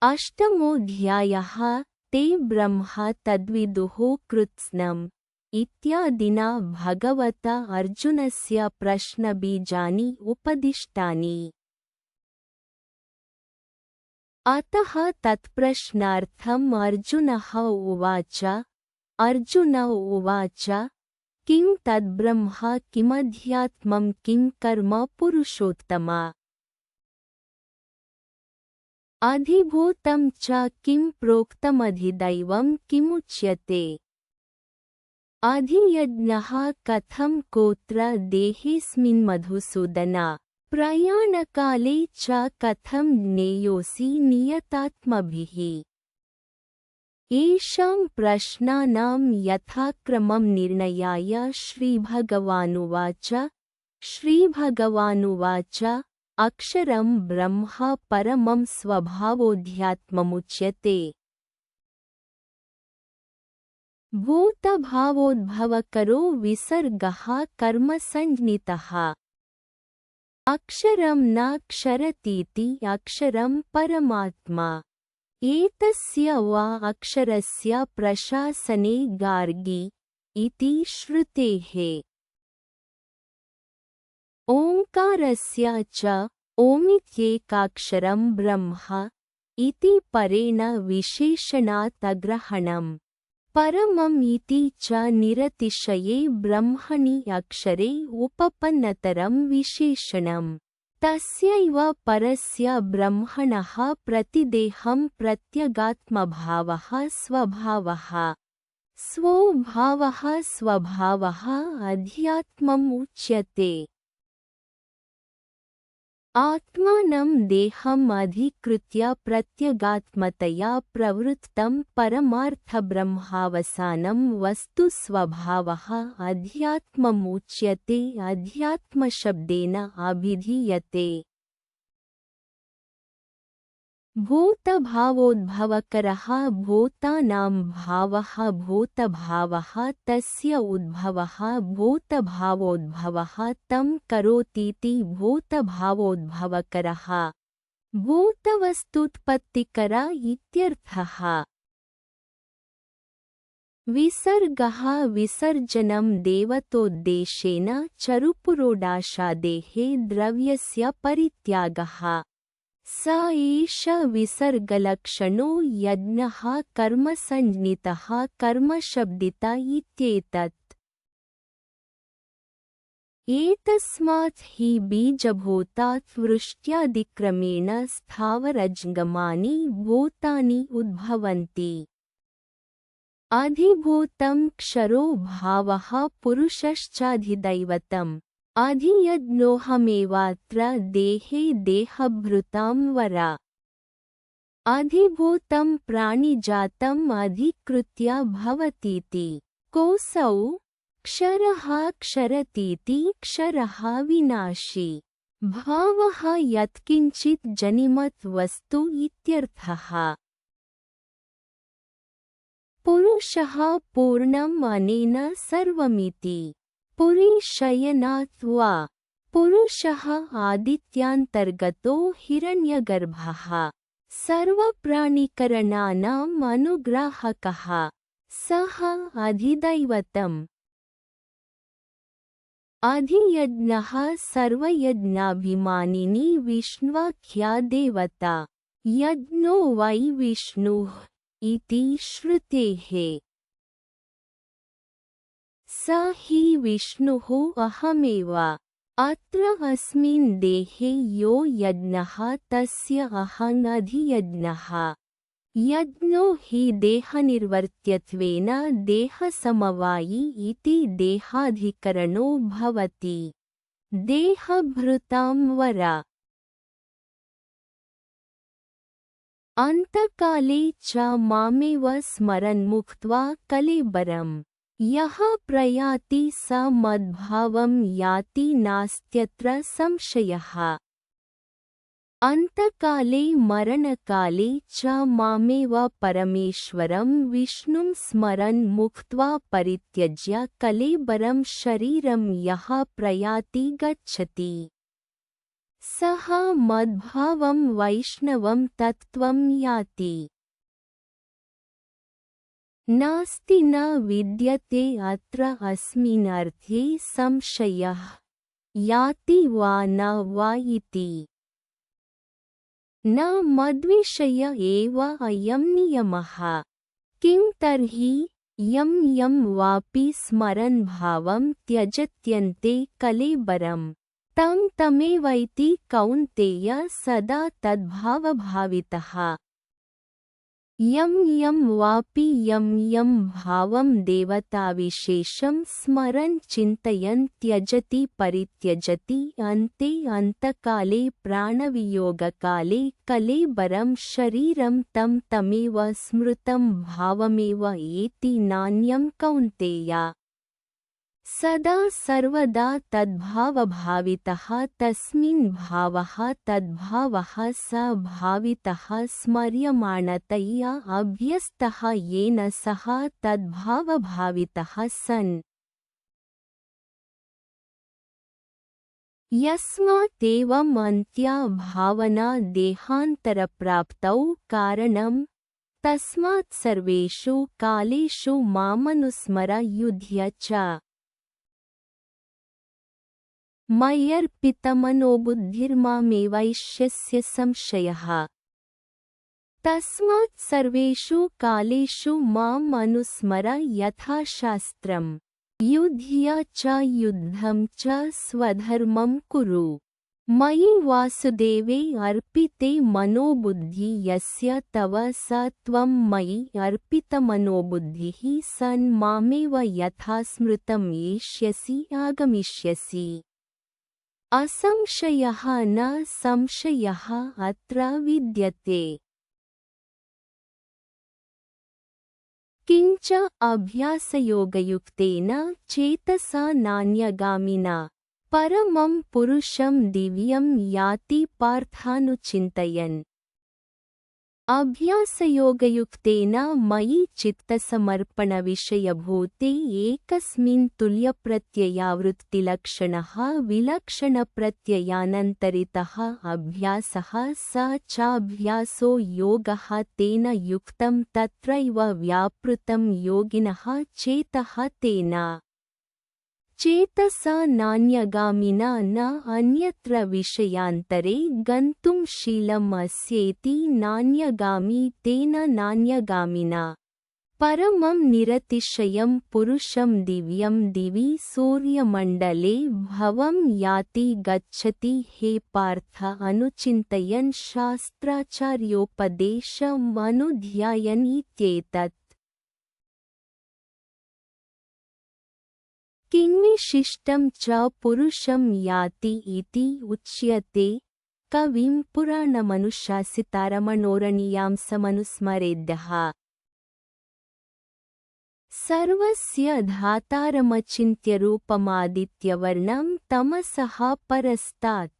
अष्टमोऽध्यायः ते ब्रह्मा तद्विदुः कृत्स्नम् इत्यादिना भगवता अर्जुनस्य प्रश्नबीजानि उपदिष्टानि। अतः तत्प्रश्नार्थम् अर्जुनः उवाच अर्जुन उवाच किं तद्ब्रह्म किमध्यात्मं किं कर्म पुरुषोत्तमा अधिभूतं च किं प्रोक्तमधिदैवं किमुच्यते अधियज्ञः कथं कोत्र देहेऽस्मिन् मधुसूदन प्रयाणकाले च कथं ज्ञेयोऽसि नियतात्मभिः। येषां प्रश्नानां यथाक्रमं निर्णयाय श्रीभगवानुवाच अक्षरं ब्रह्म परमं स्वभावोऽध्यात्ममुच्यते। भूतभावोद्भवकरो विसर्गः कर्मसञ्ज्ञितः। अक्षरं नाक्षरतीति अक्षरं परमात्मा। एतस्य वा अक्षरस्य प्रशासने गार्गी इति श्रुतेः। ओङ्कारस्य च ओमित्येकाक्षरं ब्रह्म इति परेण विशेषणात् अग्रहणम्। परमम् इति च निरतिशये ब्रह्मणि अक्षरे उपपन्नतरं विशेषणम्। तस्यैव परस्य ब्रह्मणः प्रतिदेहं प्रत्यगात्मभावः स्वभावः। स्वभावः स्वभावः अध्यात्मम् उच्यते। आत्मानं देहम् अधिकृत्य प्रत्यगात्मतया प्रवृत्तं परमार्थब्रह्मावसानं वस्तु स्वभावः अध्यात्मम् उच्यते। अध्यात्मशब्देन अभिधीयते भूतभावोद्भवकरः भूतानां भावः भूतभावः तस्य उद्भवः भूतभावोद्भवः तं करोतीति भूतभावोद्भवकरः भूतवस्तुत्पत्तिकर इत्यर्थः। विसर्गः विसर्जनं देवतोद्देशेन चरुपुरोडाशादेः द्रव्यस्य परित्यागः। स एष विसर्गलक्षणो यज्ञः कर्मसञ्ज्ञितः कर्मशब्दित इत्येतत्। एतस्मात् हि बीजभूतात् वृष्ट्यादिक्रमेण स्थावरजङ्गमानि भूतानि उद्भवन्ति। अधिभूतं क्षरो भावः पुरुषश्चाधिदैवतम्। अधियज्ञोऽहमेवात्र देहे देहभृतां वर। अधिभूतं प्राणिजातम् अधिकृत्य भवतीति। कोऽसौ क्षरः क्षरतीति क्षरः विनाशी। भावः यत्किञ्चित् जनिमत् वस्तु इत्यर्थः। पुरुषः पूर्णम् अनेन सर्वमिति। पुरीशयनात् वा पुरुषः आदित्यान्तर्गतो हिरण्यगर्भः सर्वप्राणिकरणानाम् अनुग्राहकः सः अधिदैवतम्। अधियज्ञः सर्वयज्ञाभिमानिनी विष्णुवाख्या देवता। यज्ञो वै विष्णुः इति श्रुतेः। स हि विष्णुः अहमेव। अत्र अस्मिन् देहे यो यज्ञः तस्य अहम् अधियज्ञः। यज्ञो हि देहनिर्वर्त्यत्वेन देहसमवायी इति देहाधिकरणो भवति। देहभृतां वर। अन्तकाले च मामेव स्मरन्मुक्त्वा कलेबरम् यः प्रयाति स मद्भावं याति नास्त्यत्र संशयः। अन्तकाले मरणकाले च मामेव परमेश्वरं विष्णुं स्मरन् मुक्त्वा परित्यज्य कलेबरं शरीरं यः प्रयाति गच्छति। सः मद्भावं वैष्णवं तत्त्वं याति। नास्ति न विद्यते अत्र अस्मिन् अर्थे संशयः, याति वा न वा इति। न मद्विषय एव अयं नियमः। किं तर्हि यं यं वापि स्मरन् भावं त्यजत्यन्ते कलेबरं तं तमेवैति कौन्तेय सदा तद्भावभावितः। यं यं वापि यं यं भावं देवताविशेषं स्मरन् चिन्तयन् त्यजति परित्यजति अन्ते अन्तकाले प्राणवियोगकाले कलेबरं शरीरं तं तमेव स्मृतं भावमेव एति नान्यं कौन्तेय। सदा सर्वदा तद्भावभावितः तस्मिन् भावः तद्भावः स भावितः स्मर्यमाणतया अभ्यस्तः येन सः तद्भावभावितः सन्। यस्मादेवम् अन्त्या भावना देहान्तरप्राप्तौ कारणं तस्मात् सर्वेषु कालेषु मामनुस्मर युध्य च। मय्यर्पितमनोबुद्धिर्मामेवैष्यस्य संशयः। तस्मात् सर्वेषु कालेषु माम् अनुस्मर यथा शास्त्रम्। युध्य च युद्धं च स्वधर्मं कुरु। मयि वासुदेवे अर्पिते मनोबुद्धि यस्य तव स त्वं मयि अर्पितमनोबुद्धिः सन् मामेव यथा स्मृतं एष्यसि आगमिष्यसि। असंशयः न संशयः अत्र विद्यते। किञ्च अभ्यासयोगयुक्तेन चेतसा नान्यगामिना परमं पुरुषं दिव्यं याति पार्थानुचिन्तयन्। अभ्यासयोगयुक्तेन मयि चित्तसमर्पणविषयभूते एकस्मिन् तुल्यप्रत्ययावृत्तिलक्षणः विलक्षणप्रत्ययानन्तरितः अभ्यासः स चाभ्यासो योगः तेन युक्तं तत्रैव व्यापृतं योगिनः चेतः तेन। चेतसा नान्यगामिना न अन्यत्र विषयान्तरे गन्तुं शीलम् अस्येति नान्यगामी तेन नान्यगामिना। परमं निरतिशयं पुरुषं दिव्यं दिवि सूर्यमण्डले भवं याति गच्छति हे पार्थ अनुचिन्तयन् शास्त्राचार्योपदेशम् अनुध्यायन् इत्येतत्। किंविशिष्टं च पुरुषं याति इति उच्यते। कविं पुराणमनुशासितारमणोरणीयांसमनुस्मरेद्यः। सर्वस्य धातारमचिन्त्यरूपमादित्यवर्णं तमसः परस्तात्।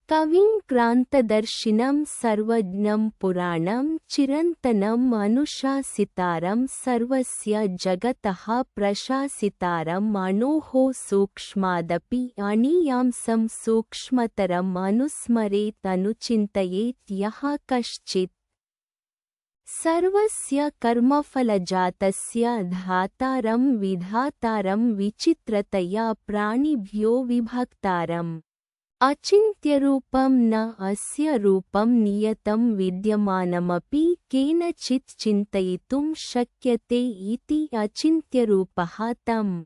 कविं क्रान्तदर्शिनं सर्वज्ञं पुराणं चिरन्तनम् अनुशासितारं सर्वस्य जगतः प्रशासितारम् अणोः सूक्ष्मादपि अणीयांसं सूक्ष्मतरम् अनुस्मरेत् अनुचिन्तयेत् यः कश्चित्। सर्वस्य कर्मफलजातस्य धातारं विधातारं विचित्रतया प्राणिभ्यो विभक्तारम्। अचिन्त्यरूपं न अस्य रूपं नियतं विद्यमानमपि केनचित् चिन्तयितुं शक्यते इति अचिन्त्यरूपः तम्।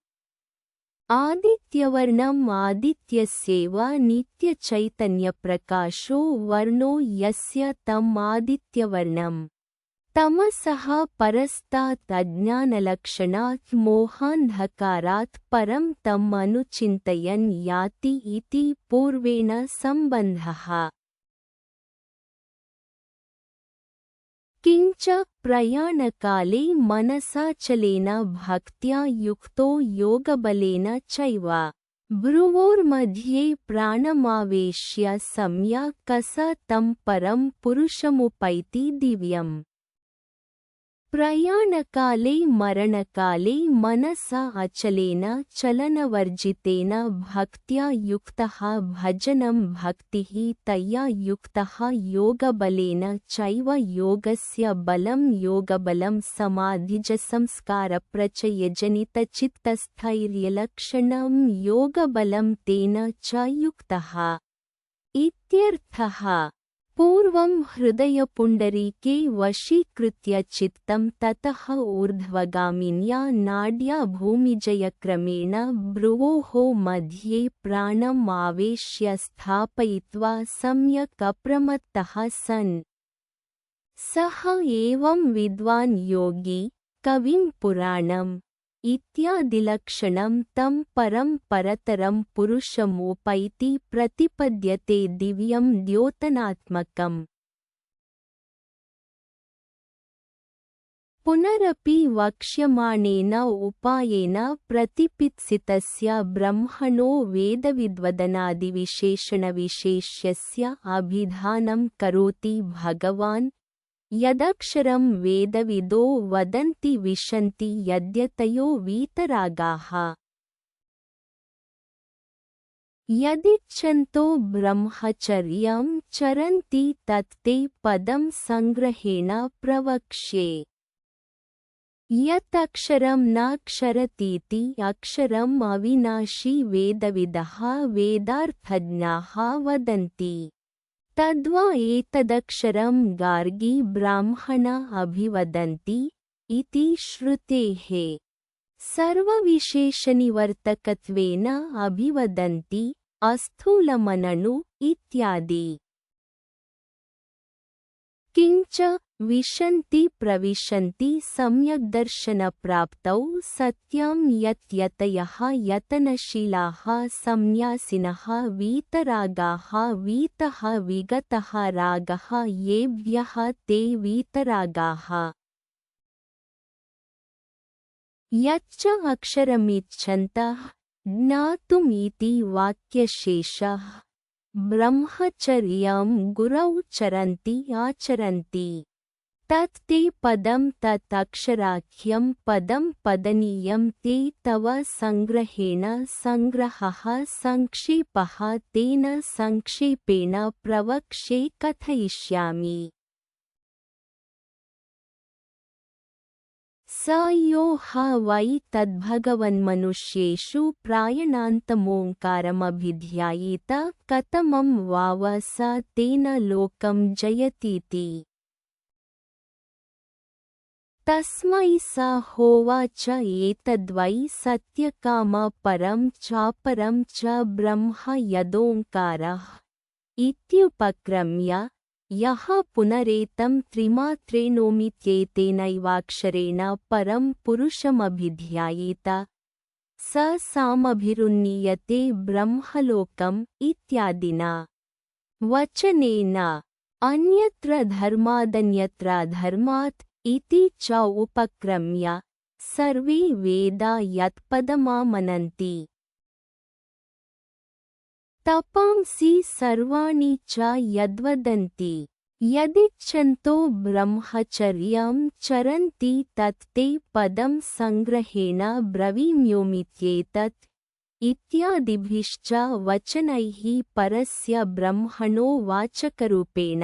आदित्यवर्णम् आदित्यस्यैव नित्यचैतन्यप्रकाशो वर्णो यस्य तम् आदित्यवर्णम्। तमसः परस्तात् अज्ञानलक्षणात् मोहान्धकारात् परं तम् अनुचिन्तयन् याति इति पूर्वेण सम्बन्धः। किञ्च प्रयाणकाले मनसाचलेन भक्त्या युक्तो योगबलेन चैव भ्रुवोर्मध्ये प्राणमावेश्य सम्यक् स तं परं पुरुषमुपैति दिव्यम्। प्रयाणकाले मरणकाले मनसा अचलेन चलनवर्जितेन भक्त्या युक्तः भजनं भक्तिः तया युक्तः योगबलेन चैव योगस्य बलं योगबलं समाधिजसंस्कारप्रचयजनितचित्तस्थैर्यलक्षणं योगबलं तेन च युक्तः इत्यर्थः। पूर्वं हृदयपुण्डरीके वशीकृत्य चित्तं ततः ऊर्ध्वगामिन्या नाड्या भूमिजयक्रमेण भ्रुवोः मध्ये प्राणम् आवेश्य स्थापयित्वा सम्यक् अप्रमत्तः सन् सः एवं विद्वान् योगी कविं पुराणम् इत्यादिलक्षणं तं परं परतरं पुरुषमुपैति प्रतिपद्यते दिव्यं द्योतनात्मकम्। पुनरपि वक्ष्यमाणेन उपायेन प्रतिपित्सितस्य ब्रह्मणो वेदविद्वदनादिविशेषणविशेष्यस्य अभिधानं करोति भगवान्। यदक्षरं वेदविदो वदन्ति विशन्ति यद्यतयो वीतरागाः यदिच्छन्तो ब्रह्मचर्यं चरन्ति तत्ते पदं संग्रहेण प्रवक्ष्ये। यत् नाक्षरतीति अक्षरम् अविनाशी वेदविदः वेदार्थज्ञाः वदन्ति तद्वा एतदक्षरं गार्गी ब्राह्मणा अभिवदन्ति इति श्रुतेः। सर्वविशेषनिवर्तकत्वेन अभिवदन्ति अस्थूलमननु इत्यादि। किञ्च विशन्ति प्रविशन्ति सम्यग्दर्शनप्राप्तौ सत्यं यत् यतयः यतनशीलाः संन्यासिनः वीतरागाः वीतः विगतः रागः येभ्यः ते वीतरागाः। यच्च अक्षरमिच्छन्तः ज्ञातुमिति वाक्यशेषः ब्रह्मचर्यं गुरौ चरन्ति आचरन्ति तत् ते पदं तत् अक्षराख्यं पदं पदनीयं ते तव संग्रहेण संग्रहः संक्षेपः तेन संक्षेपेण प्रवक्ष्ये कथयिष्यामि। स यो ह वै तद्भगवन्मनुष्येषु प्रायणान्तमोङ्कारमभिध्यायेत कतमं वाव स तेन लोकं जयतीति। तस्मै स होवाच एतद्वै सत्यकाम परं चापरं च ब्रह्म यदोङ्कारः इत्युपक्रम्य यः पुनरेतं त्रिमात्रेणोमित्येतेनैवाक्षरेण परं पुरुषमभिध्यायेत स सामभिरुन्नीयते ब्रह्मलोकम् इत्यादिना वचनेन। अन्यत्र धर्मादन्यत्र धर्मात् इति च उपक्रम्य सर्वे वेदा यत्पदमामनन्ति तपांसि सर्वाणि च यद्वदन्ति यदिच्छन्तो ब्रह्मचर्यं चरन्ति तत् ते पदं संग्रहेण ब्रवीम्योमित्येतत् इत्यादिभिश्च वचनैः परस्य ब्रह्मणो वाचकरूपेण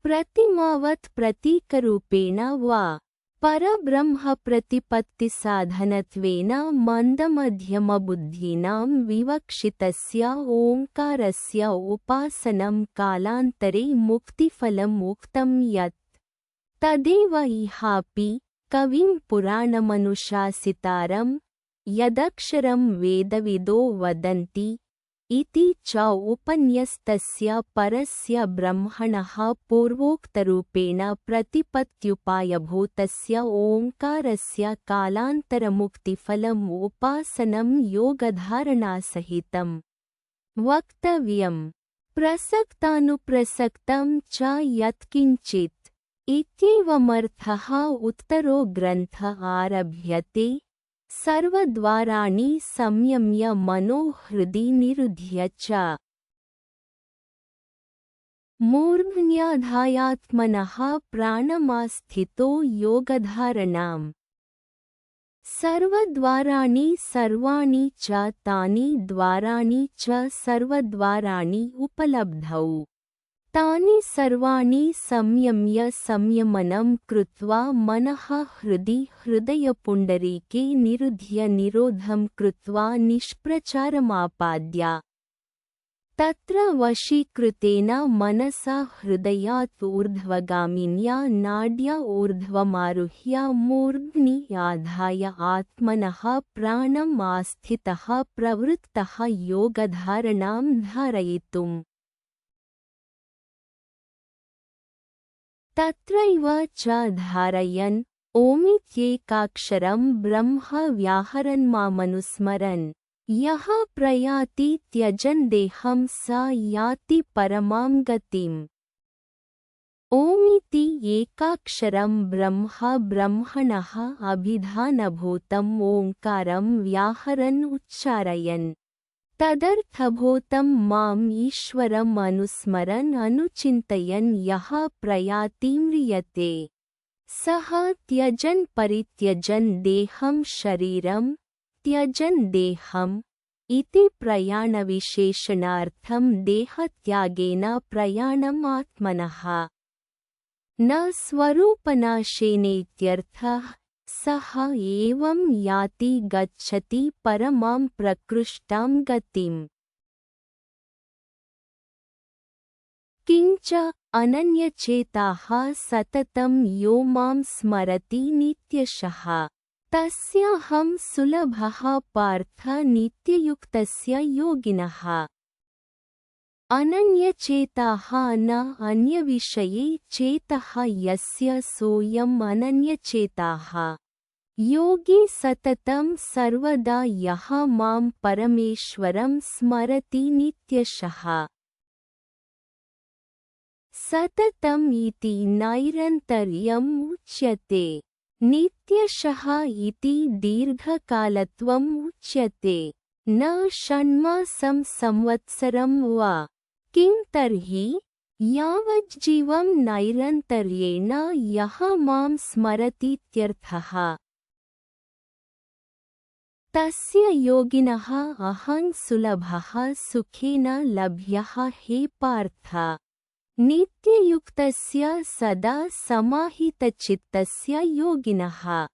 प्रतिमावत् प्रतीकरूपेण वा परब्रह्मप्रतिपत्तिसाधनत्वेन मन्दमध्यमबुद्धीनां विवक्षितस्य ओङ्कारस्य उपासनं कालान्तरे मुक्तिफलम् उक्तं यत् तदेव इहापि कविं पुराणमनुशासितारं यदक्षरं वेदविदो वदन्ति इति च उपन्यस्तस्य परस्य ब्रह्मणः पूर्वोक्तरूपेण प्रतिपत्त्युपायभूतस्य ओङ्कारस्य कालान्तरमुक्तिफलम् उपासनं योगधारणासहितं वक्तव्यम्। प्रसक्तानुप्रसक्तं च यत्किञ्चित् इत्येवमर्थः उत्तरो ग्रन्थ आरभ्यते। सर्वद्वाराणि संयम्य मनो हृदि निरुध्य च मूर्ध्न्याधायात्मनः प्राणमास्थितो योगधारणाम्। सर्वद्वाराणि सर्वाणि च तानि द्वाराणि च सर्वद्वाराणि उपलब्धौ। तानि सर्वाणि संयम्य संयमनं कृत्वा मनः हृदि हृदयपुण्डरीके निरुध्य निरोधं कृत्वा निष्प्रचारमापाद्य तत्र वशीकृतेन मनसा हृदयात् ऊर्ध्वगामिन्या नाड्या ऊर्ध्वमारुह्य मूर्ध्नि आधाय आत्मनः प्राणम् आस्थितः प्रवृत्तः योगधारणां धारयितुम्। तत्रैव च धारयन् ओमित्येकाक्षरं ब्रह्म व्याहरन्मामनुस्मरन् यः प्रयाति त्यजन् देहं स याति परमां गतिम्। ओमिति एकाक्षरं ब्रह्म ब्रह्मणः अभिधानभूतम् ओङ्कारं व्याहरन् उच्चारयन् तदर्थभूतं माम् ईश्वरम् अनुस्मरन् अनुचिन्तयन् यः प्रयाति म्रियते सः त्यजन् परित्यजन् देहं शरीरं त्यजन् देहम् इति प्रयाणविशेषणार्थं देहत्यागेन प्रयाणम् आत्मनः न स्वरूपनाशेनेत्यर्थः। सः एवं याति गच्छति परमां प्रकृष्टां गतिम्। किञ्च अनन्यचेताः सततं यो मां स्मरति नित्यशः तस्याहं सुलभः पार्थ नित्ययुक्तस्य योगिनः। अनन्यचेताः न अन्यविषये चेतः यस्य सोऽयम् अनन्यचेताः योगी सततं सर्वदा यः मां परमेश्वरं स्मरति नित्यशः। सततम् इति नैरन्तर्यम् उच्यते। नित्यशः इति दीर्घकालत्वम् उच्यते। न षण्मासं संवत्सरं वा। किं तर्हि यावज्जीवं नैरन्तर्येण यः मां स्मरतीत्यर्थः। तस्य योगिनः अहं सुलभः सुखेन लभ्यः हे पार्थ। नित्ययुक्तस्य सदा समाहितचित्तस्य योगिनः।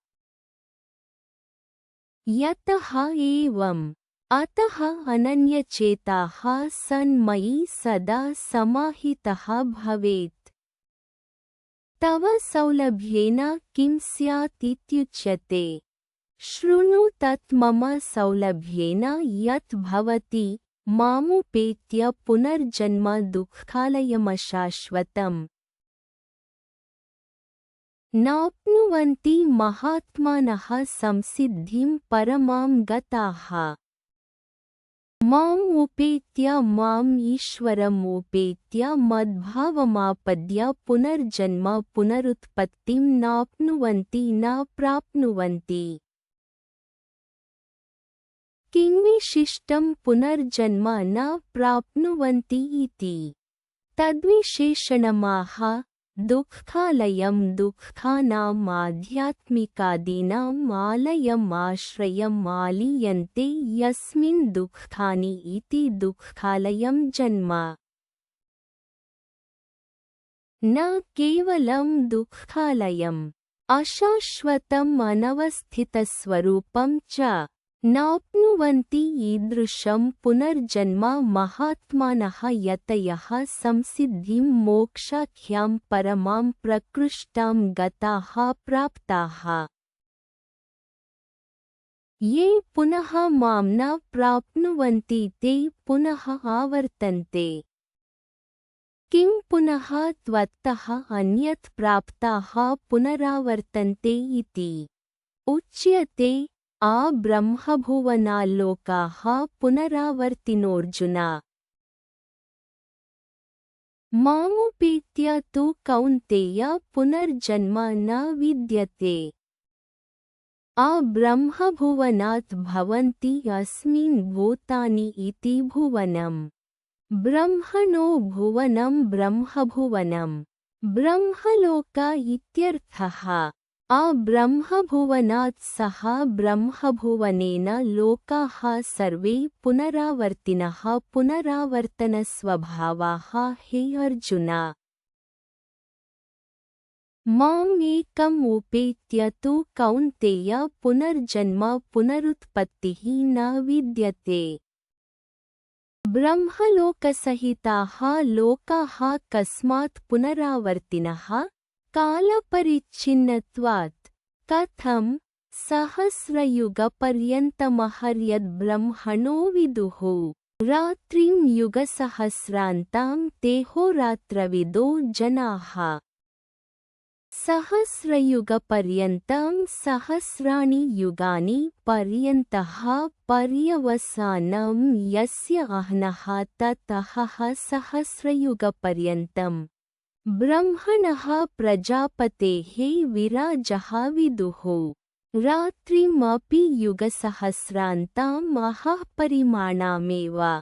यतः एवम् अतः अनन्यचेताः सन् मयि सदा समाहितः भवेत्। तव सौलभ्येन किं स्यात् इत्युच्यते। शृणु तत् मम सौलभ्येन यत् भवति मामुपेत्य पुनर्जन्म दुःखालयमशाश्वतम्। नाप्नुवन्ति महात्मानः संसिद्धिं परमां गताः। माम् उपेत्य माम् ईश्वरम् उपेत्य मद्भावमापद्य पुनर्जन्म पुनरुत्पत्तिं नाप्नुवन्ति न प्राप्नुवन्ति। किं विशिष्टं पुनर्जन्म न प्राप्नुवन्ति इति। तद्विशेषणमाह दुःखालयं दुःखानाम् आध्यात्मिकादीनाम् आलयम् आश्रयम् आलीयन्ते यस्मिन् दुःखानि इति दुःखालयं जन्म। न केवलं दुःखालयम् अशाश्वतम् अनवस्थितस्वरूपं च। नाप्नुवन्ति ईदृशं पुनर्जन्म महात्मानः यतयः संसिद्धिं मोक्षाख्यां परमां प्रकृष्टां गताः प्राप्ताः। ये पुनः मां न प्राप्नुवन्ति ते पुनः आवर्तन्ते। किं पुनः त्वत्तः अन्यत् प्राप्ताः पुनरावर्तन्ते इति उच्यते। ब्रह्मभुवनाल्लोकाः पुनरावर्तिनोऽर्जुन। मामुपेत्य तु कौन्तेय पुनर्जन्म न विद्यते। ब्रह्मभुवनात् भवन्ति अस्मिन् भूतानि इति भुवनम्। ब्रह्मणो भुवनं ब्रह्मभुवनं ब्रह्मलोक इत्यर्थः। अब्रह्मभुवनात् सह ब्रह्मभुवनेन लोकाः सर्वे पुनरावर्तिनः पुनरावर्तनस्वभावाः। हे अर्जुन, माम् एकम् उपेत्य तु कौन्तेय पुनर्जन्म पुनरुत्पत्तिः न विद्यते। ब्रह्मलोकसहिताः लोकाः कस्मात् पुनरावर्तिनः? कालपरिच्छिन्नत्वात्। कथं? सहस्रयुगपर्यन्तमहर्यद्ब्रह्मणो विदुः रात्रिं युगसहस्रान्तां तेहोरात्रविदो जनाः। सहस्रयुगपर्यन्तं सहस्राणि युगानि पर्यन्तः पर्यवसानं यस्य अह्नः ततः सहस्रयुगपर्यन्तम् ब्रह्मणः प्रजापतेः विराजः विदुः रात्रिमपि युगसहस्रान्ताम् अहः परिमाणामेव।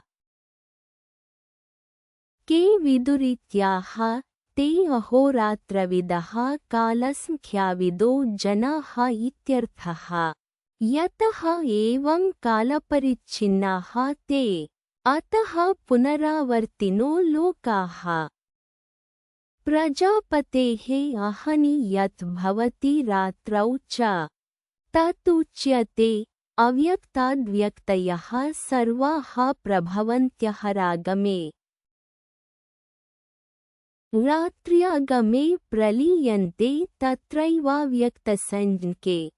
के विदुरित्याह ते अहोरात्रविदः कालसंख्याविदो जनाः इत्यर्थः। यतः एवं कालपरिच्छिन्नाः ते, अतः पुनरावर्तिनो लोकाः। प्रजापतेः अहनि यत् भवति रात्रौ च तदुच्यते। अव्यक्ताद्व्यक्तयः सर्वाः प्रभवन्त्यहरागमे रात्र्यागमे प्रलीयन्ते तत्रैवाव्यक्तसंज्ञके।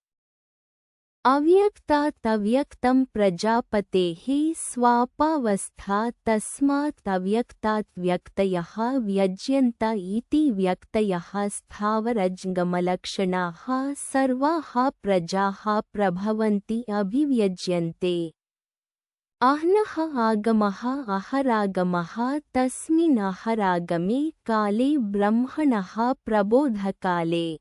अव्यक्तात् अव्यक्तं प्रजापतेः स्वापावस्था तस्मात् अव्यक्तात् व्यक्तयः व्यज्यन्त इति। व्यक्तयः स्थावरजङ्गमलक्षणाः सर्वाः प्रजाः प्रभवन्ति अभिव्यज्यन्ते। अह्नः आगमः अहरागमः तस्मिन् अहरागमे काले ब्रह्मणः प्रबोधकाले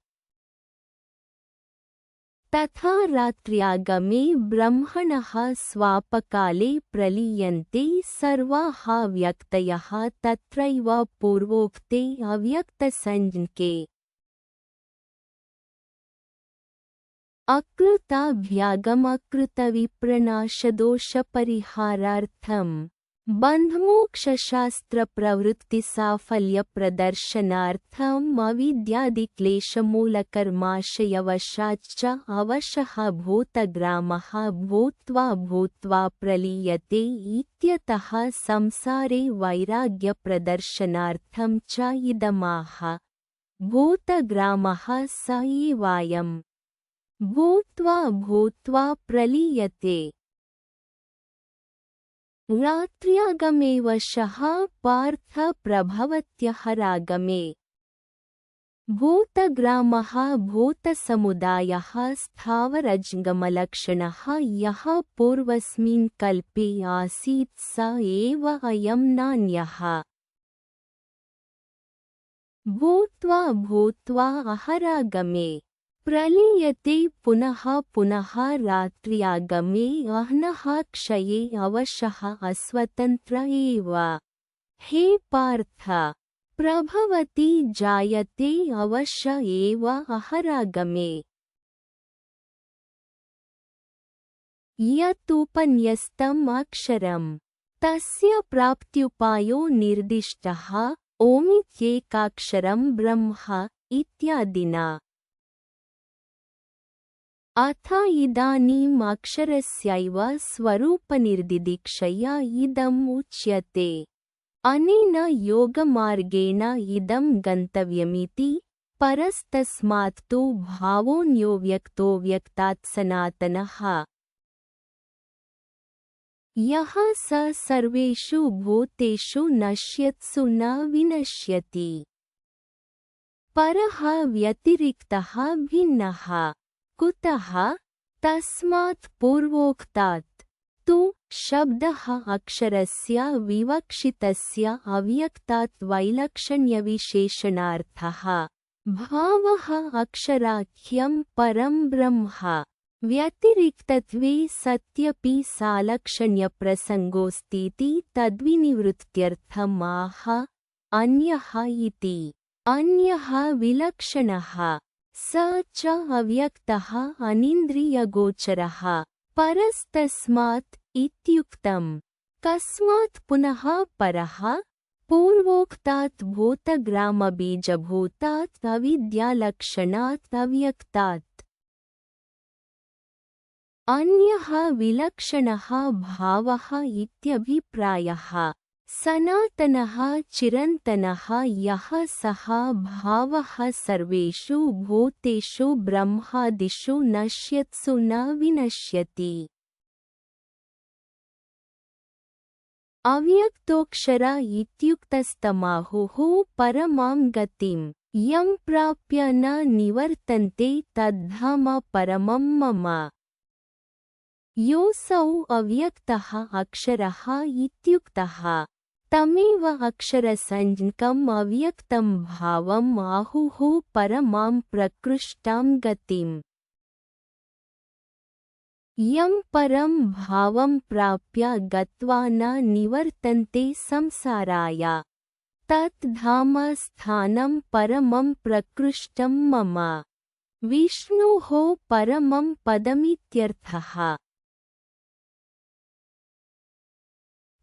तथा रात्र्यागमे ब्रह्मणः स्वापकाले प्रलीयन्ते सर्वाः व्यक्तयः तत्रैव पूर्वोक्ते अव्यक्तसंज्ञके। अकृताभ्यागमकृतविप्रनाशदोषपरिहारार्थं बन्धमोक्षशास्त्रप्रवृत्तिसाफल्यप्रदर्शनार्थम् अविद्यादिक्लेशमूलकर्माशयवशाच्च अवशः भूतग्रामः भूत्वा भूत्वा प्रलीयते इत्यतः संसारे वैराग्यप्रदर्शनार्थं च इदमाह। भूतग्रामः स एवायम् भूत्वा भूत्वा प्रलीयते। रात्र्यागमे वशः पार्थ प्रभवत्यहरागमे। भूतग्रामः भूतसमुदायः स्थावरजङ्गमलक्षणः यः पूर्वस्मिन् कल्पे आसीत् स एव अयं नान्यः। भूत्वा भूत्वा अहरागमे प्रलीयते पुनः पुनः रात्र्यागमे अह्नः क्षये अवशः अस्वतन्त्र एव। हे पार्थ, प्रभवति जायते अवश एव अहरागमे। यतुपन्यस्तम् अक्षरम् तस्य प्राप्त्युपायो निर्दिष्टः ओमित्येकाक्षरं ब्रह्म इत्यादिना। अथ इदानीम् अक्षरस्यैव स्वरूपनिर्दिदीक्षया इदम् उच्यते। अनेन योगमार्गेण इदं गन्तव्यमिति। परस्तस्मात् तु भावोऽन्यो व्यक्तो व्यक्तात् सनातनः। यः स सर्वेषु भूतेषु नश्यत्सु न विनश्यति। परः व्यतिरिक्तः भिन्नः। कुतः? तस्मात् पूर्वोक्तात् तु शब्दः अक्षरस्य विवक्षितस्य अव्यक्तात् वैलक्षण्यविशेषणार्थः। भावः अक्षराख्यं परं ब्रह्म। व्यतिरिक्तत्वे सत्यपि सालक्षण्यप्रसङ्गोऽस्तीति तद्विनिवृत्त्यर्थमाह अन्यः इति। अन्यः विलक्षणः स च अव्यक्तः अनिन्द्रियगोचरः परस्तस्मात् इत्युक्तम्। कस्मात् पुनः परः? पूर्वोक्तात् भूतग्रामबीजभूतात् अविद्यालक्षणात् अव्यक्तात्। अन्यः विलक्षणः भावः इत्यभिप्रायः। सनातनः चिरन्तनः यः सः भावः सर्वेषु भूतेषु ब्रह्मादिषु नश्यत्सु न विनश्यति। अव्यक्तोऽक्षर इत्युक्तस्तमाहुः परमां गतिम्। यं प्राप्य न निवर्तन्ते तद्धाम परमं मम। योऽसौ अव्यक्तः अक्षरः इत्युक्तः तमेव अक्षरसंज्ञकम् अव्यक्तं भावम् आहुः परमां प्रकृष्टां गतिम्। यं परं भावं प्राप्य गत्वा न निवर्तन्ते संसाराय तत् धाम स्थानं परमं प्रकृष्टं मम। विष्णोः परमं पदमित्यर्थः।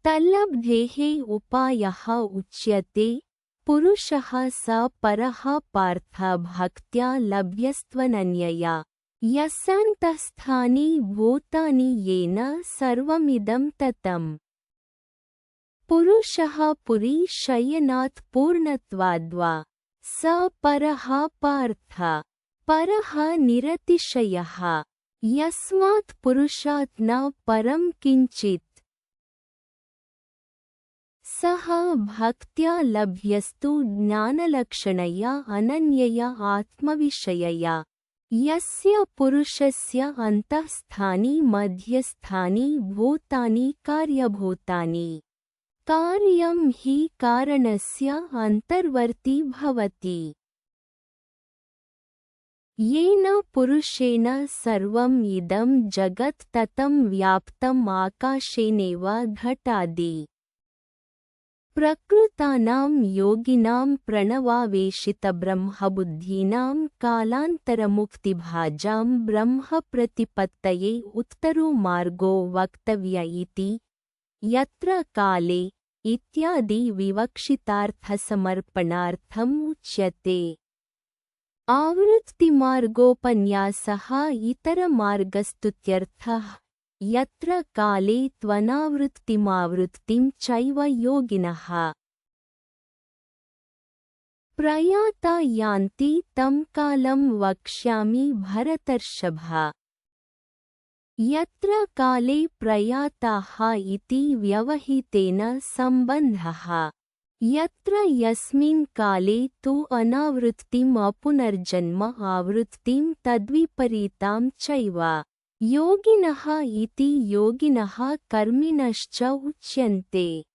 तल्लब्धेः उपायः उच्यते। पुरुषः स परः पार्थ भक्त्या लभ्यस्त्वनन्यया। यस्यान्तःस्थानि भूतानि येन सर्वमिदं ततम्। पुरुषः पुरी शयनात् पूर्णत्वाद्वा स परः पार्थ। परः निरतिशयः यस्मात् पुरुषात् न परं किञ्चित्। सः भक्त्या लभ्यस्तु ज्ञानलक्षणया अनन्यया आत्मविषयया। यस्य पुरुषस्य अन्तःस्थानि मध्यस्थानि भूतानि कार्यभूतानि। कार्यं हि कारणस्य अन्तर्वर्ती भवति। येन पुरुषेण सर्वम् इदं जगत् ततं व्याप्तम् आकाशेनैव घटादि। प्रकृतानां योगिनां प्रणवावेशितब्रह्मबुद्धीनां कालान्तरमुक्तिभाजां ब्रह्मप्रतिपत्तये उत्तरो मार्गो वक्तव्य इति। यत्र काले इत्यादि विवक्षितार्थसमर्पणार्थम् उच्यते। आवृत्तिमार्गोपन्यासः इतरमार्गस्तुत्यर्थः। यत्र काले त्वनावृत्तिमावृत्तिं चैव योगिनः प्रयाता यान्ति तं कालं वक्ष्यामि भरतर्षभ। यत्र काले प्रयाताः इति व्यवहितेन सम्बन्धः। यत्र यस्मिन् काले तु अनावृत्तिम् अपुनर्जन्म आवृत्तिं तद्विपरीतां चैव। योगिनः इति योगिनः कर्मिणश्च उच्यन्ते।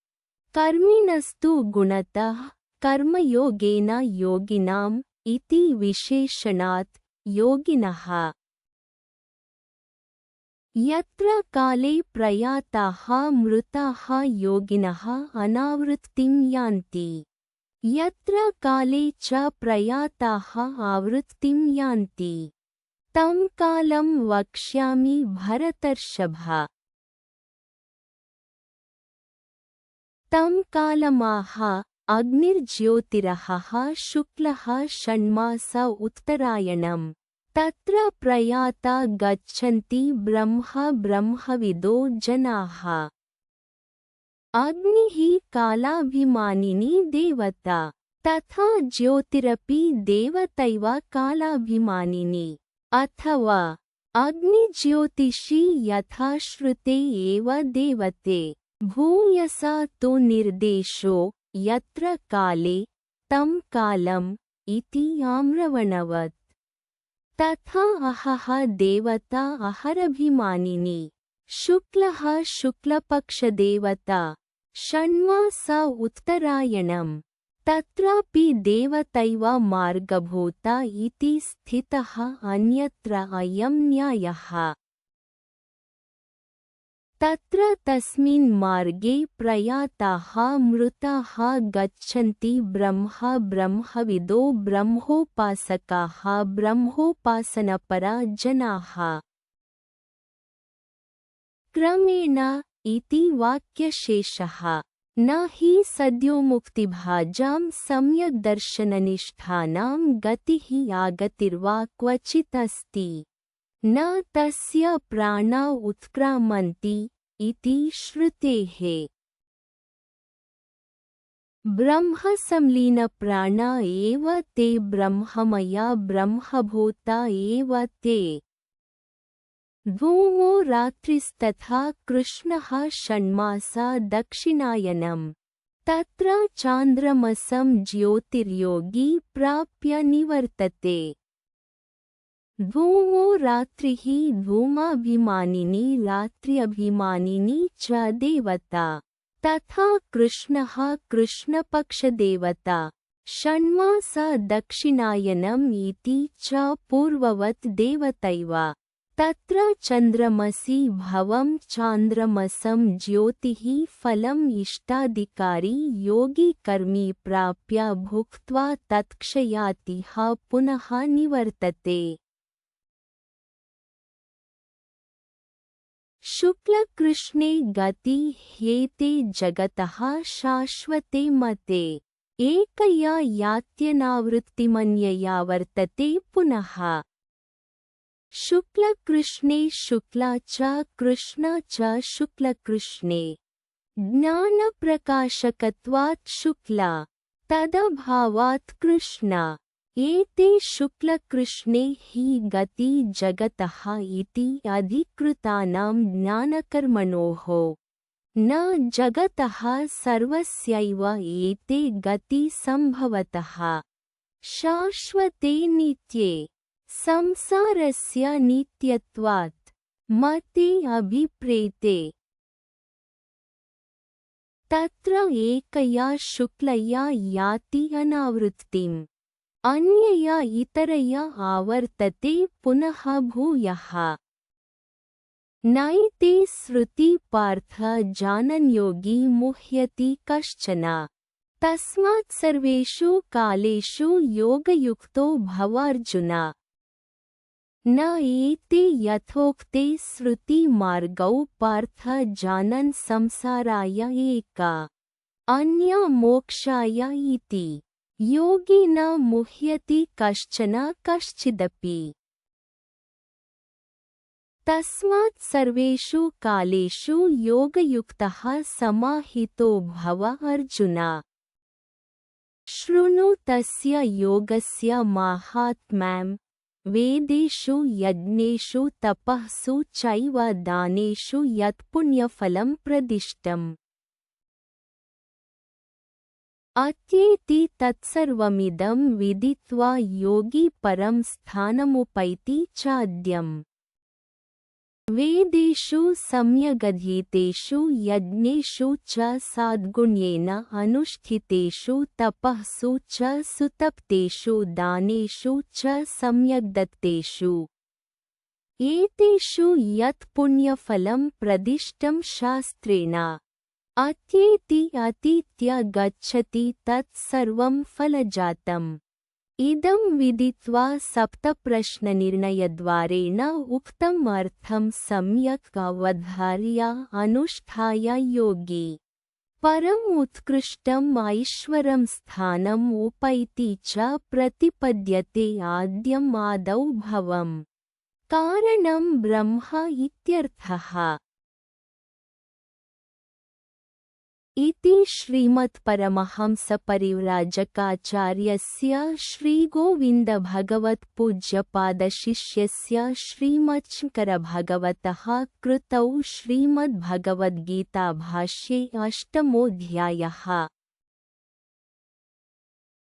कर्मिणस्तु गुणतः कर्मयोगेन योगिनाम् इति विशेषणात् योगिनः। यत्र काले प्रयाताः मृताः योगिनः अनावृत्तिं यान्ति। यत्र काले च प्रयाताः आवृत्तिं यान्ति। तं कालं वक्ष्यामि भरतर्षभ। तं कालमाह अग्निर्ज्योतिरहः शुक्लः षण्मास उत्तरायणम्। तत्र प्रयाता गच्छन्ति ब्रह्मविदो जनाः। अग्निः कालाभिमानिनी देवता। तथा ज्योतिरपि देवतैव कालाभिमानिनी। अथवा अग्निज्योतिषी यथा श्रुते एव देवते। भूयसा तु निर्देशो यत्र काले तं कालम् इति आम्रवणवत्। तथा अहः देवता अहरभिमानिनी। शुक्लः शुक्लपक्षदेवता। षण्मास उत्तरायणम्। तत्रापि देवतैव मार्गभूता इति स्थितः अन्यत्र अयं न्यायः। तत्र तस्मिन् मार्गे प्रयाताः मृताः गच्छन्ति ब्रह्मविदो ब्रह्मोपासकाः ब्रह्मोपासनपरा जनाः। क्रमेण इति वाक्यशेषः। न हि सद्योमुक्तिभाजां सम्यक् दर्शननिष्ठानां गतिः आगतिर्वा क्वचित् अस्ति। न तस्य प्राणा उत्क्रामन्ति इति श्रुतेः। ब्रह्मसंलीनप्राणा एव ते ब्रह्ममया ब्रह्मभूता एव ते। धूमो रात्रिस्तथा कृष्णः षण्मासा दक्षिणायनम्। तत्र चान्द्रमसं ज्योतिर्योगी प्राप्य निवर्तते। धूमो रात्रिः धूमाभिमानिनी रात्र्यभिमानिनी च देवता। तथा कृष्णः कृष्णपक्षदेवता। षण्मासा दक्षिणायनम् इति च पूर्ववत् देवतैव। तत्र चन्द्रमसि भवं चान्द्रमसं ज्योतिः फलम् इष्टाधिकारी योगी कर्मी प्राप्य भुक्त्वा तत्क्षयातिः पुनः निवर्तते। शुक्लकृष्णे गति ह्येते जगतः शाश्वते मते। एकया यात्यनावृत्तिमन्यया वर्तते पुनः। शुक्लकृष्णे शुक्ला च कृष्ण च शुक्लकृष्णे। ज्ञानप्रकाशकत्वात् शुक्ला तदभावात् कृष्ण। एते शुक्लकृष्णे हि गति जगतः इति अधिकृतानां ज्ञानकर्मणोः। न जगतः सर्वस्यैव एते गति संभवतः। शाश्वते नित्ये संसारस्य नित्यत्वात् मते अभिप्रेते। तत्र एकया शुक्लया याति अनावृत्तिम्। अन्यया इतरया आवर्तते पुनः भूयः। नैते श्रुति पार्थ जानन् योगी मुह्यति कश्चन। तस्मात् सर्वेषु कालेषु योगयुक्तो भवार्जुन। न एते यथोक्ते श्रुतिमार्गौ पार्थ जानन् संसाराय एका अन्या मोक्षाय इति। योगी न मुह्यति कश्चन कश्चिदपि। तस्मात् सर्वेषु कालेषु योगयुक्तः समाहितो भव अर्जुन। शृणु तस्य योगस्य माहात्म्यं। वेदेषु यज्ञेषु तपःसु चैव दानेषु यत्पुण्यफलं प्रदिष्टम्। अत्येति तत्सर्वमिदं विदित्वा योगी परं स्थानमुपैति चाद्यम्। वेदेषु सम्यगधीतेषु यज्ञेषु च साद्गुण्येन अनुष्ठितेषु तपःसु च सुतप्तेषु दानेषु च सम्यग्दत्तेषु एतेषु यत् पुण्यफलं प्रदिष्टं शास्त्रेण। अत्येति अतीत्य गच्छति तत् सर्वं फलजातम्। इदं विदित्वा सप्तप्रश्ननिर्णयद्वारेण उक्तम् अर्थं सम्यक् अवधार्य अनुष्ठाय योगी परम् उत्कृष्टम् ऐश्वरं स्थानम् उपैति च प्रतिपद्यते। आद्यम् आदौ भवम् कारणं ब्रह्म इत्यर्थः। इति श्रीमत्परमहंसपरिव्राजकाचार्यस्य श्रीगोविन्दभगवत्पूज्यपादशिष्यस्य श्रीमच्छङ्करभगवतः कृतौ श्रीमद्भगवद्गीताभाष्ये अष्टमोऽध्यायः।